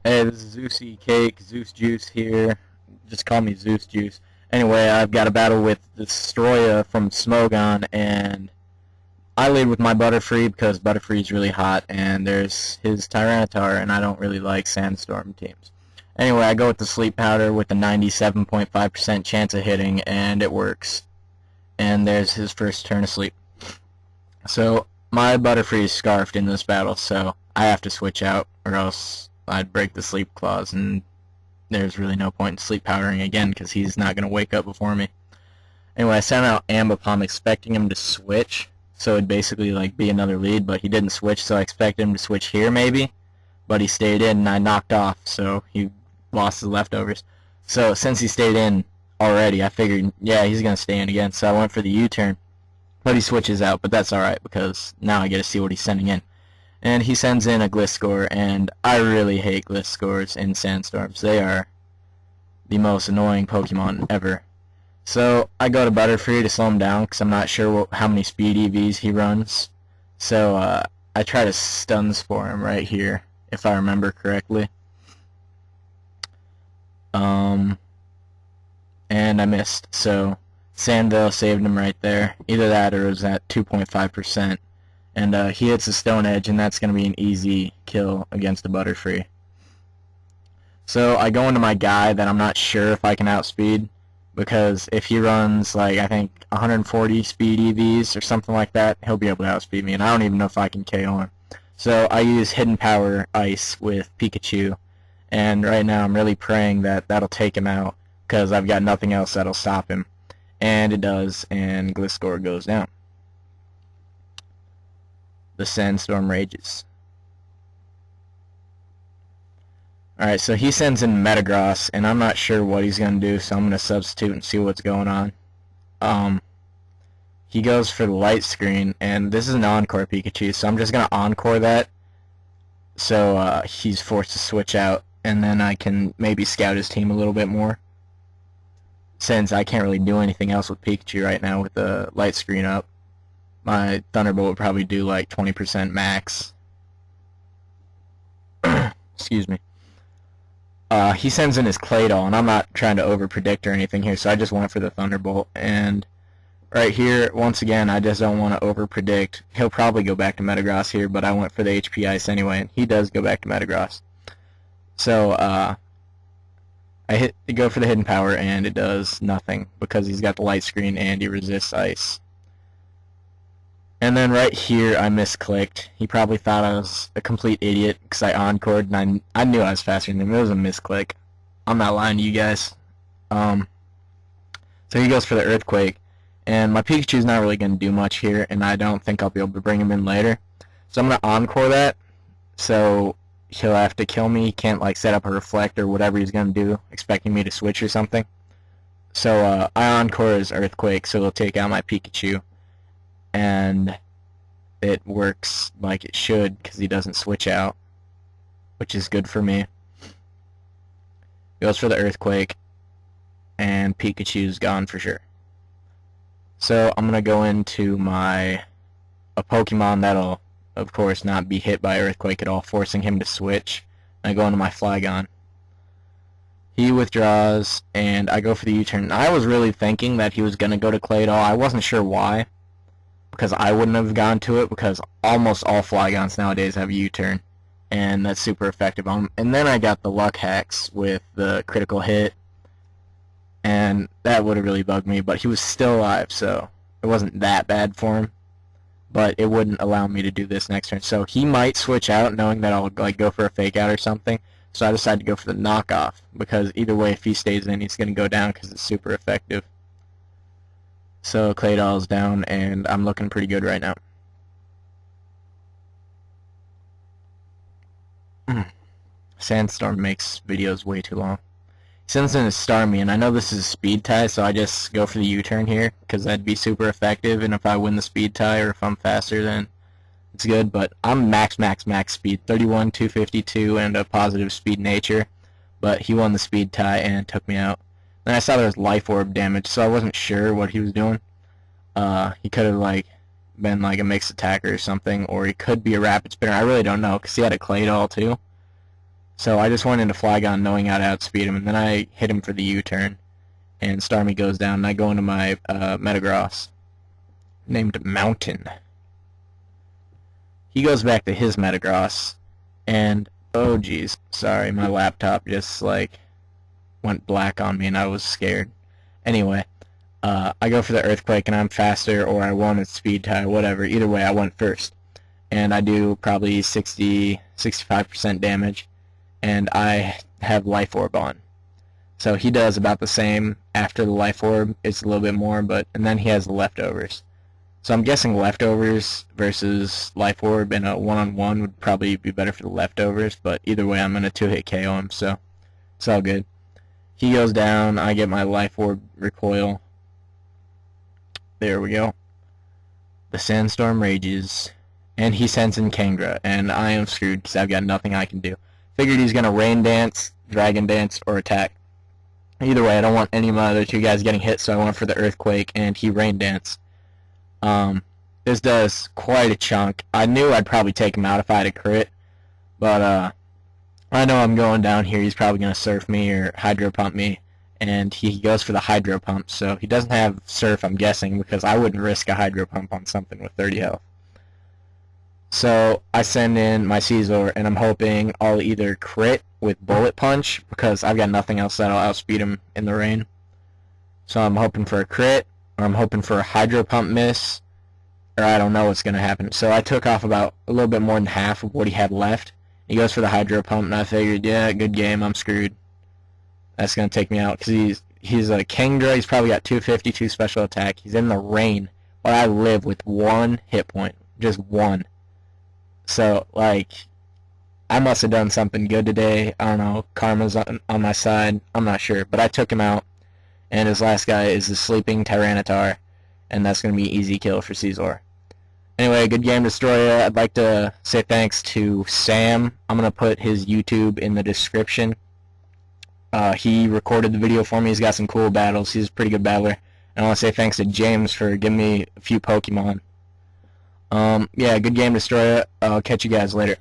Hey, this is Zeusiecake, ZeusJuice here. Just call me ZeusJuice. Anyway, I've got a battle with Deztroya from Smogon, and I lead with my Butterfree because Butterfree is really hot, and there's his Tyranitar, and I don't really like Sandstorm teams. Anyway, I go with the Sleep Powder with a 97.5% chance of hitting, and it works. And there's his first turn of sleep. So, my Butterfree is scarfed in this battle, so I have to switch out, or else I'd break the sleep clause, and there's really no point in sleep powdering again because he's not going to wake up before me. Anyway, I sent out Ambipom expecting him to switch, so it'd basically like be another lead, but he didn't switch, so I expected him to switch here maybe, but he stayed in and I knocked off, so he lost his leftovers. So since he stayed in already, I figured, yeah, he's going to stay in again, so I went for the U-turn, but he switches out, but that's alright because now I get to see what he's sending in. And he sends in a Gliscor, and I really hate Gliscors in Sandstorms. They are the most annoying Pokemon ever. So I go to Butterfree to slow him down because I'm not sure how many speed EVs he runs. So I try to stun Spore him right here, if I remember correctly. And I missed, so Sandvale saved him right there. Either that or it was at 2.5%. And he hits the Stone Edge, and that's going to be an easy kill against the Butterfree. So I go into my guy that I'm not sure if I can outspeed, because if he runs, like, I think 140 speed EVs or something like that, he'll be able to outspeed me, and I don't even know if I can KO him. So I use Hidden Power Ice with Pikachu, and right now I'm really praying that that'll take him out, because I've got nothing else that'll stop him. And it does, and Gliscor goes down. The Sandstorm rages. Alright, so he sends in Metagross, and I'm not sure what he's going to do, so I'm going to substitute and see what's going on. He goes for the Light Screen, and this is an Encore Pikachu, so I'm just going to Encore that, so he's forced to switch out, and then I can maybe scout his team a little bit more, since I can't really do anything else with Pikachu right now with the Light Screen up. My Thunderbolt would probably do like 20% max. Excuse me. He sends in his Claydol, and I'm not trying to overpredict or anything here, so I just went for the Thunderbolt. And right here, once again, I just don't want to overpredict. He'll probably go back to Metagross here, but I went for the HP Ice anyway, and he does go back to Metagross. So, I go for the Hidden Power, and it does nothing, because he's got the Light Screen and he resists Ice. And then right here, I misclicked. He probably thought I was a complete idiot because I encored, and I knew I was faster than him. It was a misclick. I'm not lying to you guys. So he goes for the Earthquake, and my Pikachu's not really going to do much here, and I don't think I'll be able to bring him in later. So I'm going to Encore that, so he'll have to kill me. He can't like set up a Reflect or whatever he's going to do, expecting me to switch or something. So I Encore his Earthquake, so he'll take out my Pikachu. And it works like it should because he doesn't switch out, which is good for me. Goes for the Earthquake, and Pikachu's gone for sure. So I'm going to go into a Pokemon that'll, of course, not be hit by Earthquake at all, forcing him to switch. I go into my Flygon. He withdraws, and I go for the U-turn. I was really thinking that he was going to go to Claydol. I wasn't sure why, because I wouldn't have gone to it, because almost all Flygons nowadays have a U-turn, and that's super effective on them. And then I got the luck hacks with the critical hit, and that would have really bugged me, but he was still alive, so it wasn't that bad for him, but it wouldn't allow me to do this next turn. So he might switch out, knowing that I'll like go for a fake out or something, so I decided to go for the knockoff, because either way, if he stays in, he's going to go down because it's super effective. So Claydol's down, and I'm looking pretty good right now. Sandstorm makes videos way too long. He sends in a Starmie, and I know this is a speed tie, so I just go for the U-turn here, because that'd be super effective, and if I win the speed tie, or if I'm faster, then it's good, but I'm max speed, 31, 252, and a positive speed nature, but he won the speed tie and took me out. Then I saw there was Life Orb damage, so I wasn't sure what he was doing. He could have like been like a mixed attacker or something, or he could be a rapid spinner. I really don't know, because he had a Claydol too. So I just went into Flygon knowing how to outspeed him, and then I hit him for the U-turn, and Starmie goes down, and I go into my Metagross, named Mountain. He goes back to his Metagross, and oh geez, sorry, my laptop just like went black on me and I was scared. Anyway, I go for the Earthquake and I'm faster, or I won at speed tie, whatever. Either way, I went first. And I do probably 65% damage, and I have Life Orb on. So he does about the same after the Life Orb. It's a little bit more, and then he has the Leftovers. So I'm guessing Leftovers versus Life Orb in a one-on-one would probably be better for the Leftovers, but either way I'm going to 2-hit KO him, so it's all good. He goes down, I get my Life Orb recoil. There we go. The Sandstorm rages, and he sends in Kangra, and I am screwed because I've got nothing I can do. Figured he's going to Rain Dance, Dragon Dance, or attack. Either way, I don't want any of my other two guys getting hit, so I went for the Earthquake, and he Rain Dance. This does quite a chunk. I knew I'd probably take him out if I had a crit, but I know I'm going down here. He's probably going to Surf me or Hydro Pump me, and he goes for the Hydro Pump, so he doesn't have Surf, I'm guessing, because I wouldn't risk a Hydro Pump on something with 30 health. So I send in my Scizor, and I'm hoping I'll either crit with Bullet Punch, because I've got nothing else that'll outspeed him in the rain. So I'm hoping for a crit, or I'm hoping for a Hydro Pump miss, or I don't know what's going to happen. So I took off about a little bit more than half of what he had left. He goes for the Hydro Pump, and I figured, yeah, good game, I'm screwed. That's going to take me out, because he's a Kingdra. He's probably got 252 special attack. He's in the rain, but I live with 1 hit point, just 1. So, like, I must have done something good today. I don't know, karma's on my side, I'm not sure, but I took him out. And his last guy is the Sleeping Tyranitar, and that's going to be easy kill for Scizor. Anyway, good game, Deztroya. I'd like to say thanks to Sam. I'm going to put his YouTube in the description. He recorded the video for me. He's got some cool battles. He's a pretty good battler. And I want to say thanks to James for giving me a few Pokemon. Yeah, good game, Deztroya. I'll catch you guys later.